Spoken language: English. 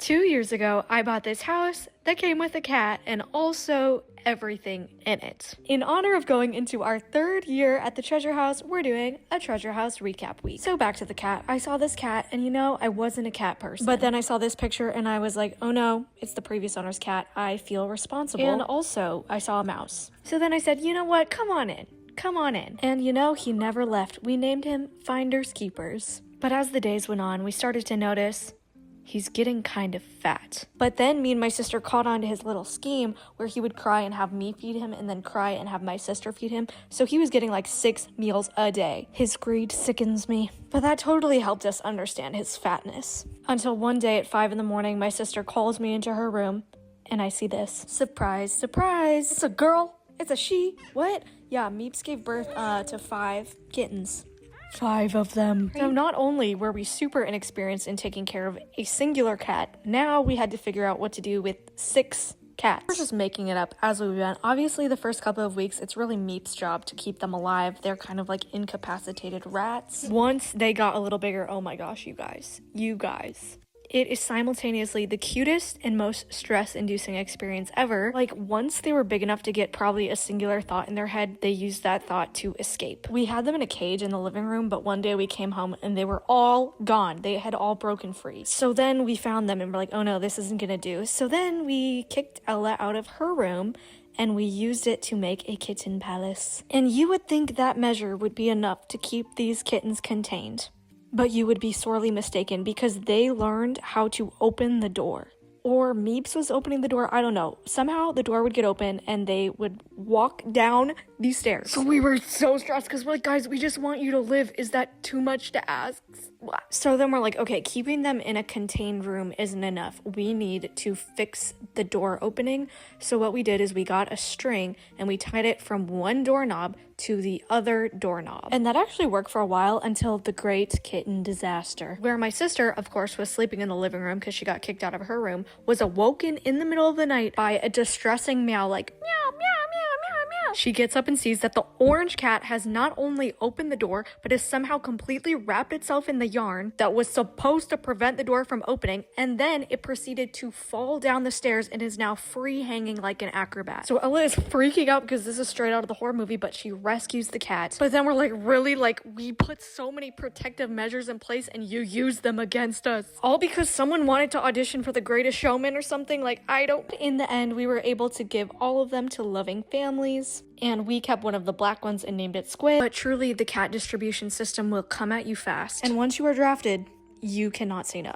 2 years ago, I bought this house that came with a cat and also everything in it. In honor of going into our 3rd year at the treasure house, we're doing a treasure house recap week. So back to the cat. I saw this cat and I wasn't a cat person. But then I saw this picture and I was like, oh no, it's the previous owner's cat. I feel responsible. And also I saw a mouse. So then I said, you know what? Come on in. Come on in. And he never left. We named him Finders Keepers. But as the days went on, we started to notice he's getting kind of fat. But then me and my sister caught on to his little scheme where he would cry and have me feed him and then cry and have my sister feed him. So he was getting like 6 meals a day. His greed sickens me. But that totally helped us understand his fatness. Until one day at 5 in the morning, my sister calls me into her room and I see this. Surprise, surprise. It's a girl. It's a she. What? Yeah, Meeps gave birth to 5 kittens. 5 of them. So not only were we super inexperienced in taking care of a singular cat, now we had to figure out what to do with 6 cats. We're just making it up as we went. Obviously, the first couple of weeks, it's really Meep's job to keep them alive. They're kind of like incapacitated rats. Once they got a little bigger, oh my gosh, you guys. It is simultaneously the cutest and most stress-inducing experience ever. Like, once they were big enough to get probably a singular thought in their head, they used that thought to escape. We had them in a cage in the living room, but one day we came home and they were all gone. They had all broken free. So then we found them and we're like, oh no, this isn't gonna do. So then we kicked Ella out of her room and we used it to make a kitten palace. And you would think that measure would be enough to keep these kittens contained. But you would be sorely mistaken because they learned how to open the door. Or Meeps was opening the door, I don't know. Somehow the door would get open and they would walk down these stairs. So we were so stressed because we're like, guys, we just want you to live. Is that too much to ask? So then we're like, okay, keeping them in a contained room isn't enough. We need to fix the door opening. So what we did is we got a string and we tied it from one doorknob to the other doorknob. And that actually worked for a while until the great kitten disaster, where my sister, of course, was sleeping in the living room because she got kicked out of her room, was awoken in the middle of the night by a distressing meow like meow, meow, meow, meow, meow. She gets up and sees that the orange cat has not only opened the door, but has somehow completely wrapped itself in the yarn that was supposed to prevent the door from opening, and then it proceeded to fall down the stairs and is now free hanging like an acrobat. So Ella is freaking out because this is straight out of the horror movie, but she rescues the cat. But then we're like, really? Like, we put so many protective measures in place and you use them against us. All because someone wanted to audition for The Greatest Showman or something? Like, I don't. In the end, we were able to give all of them to loving families. And we kept one of the black ones and named it Squid. But truly, the cat distribution system will come at you fast. And once you are drafted, you cannot say no.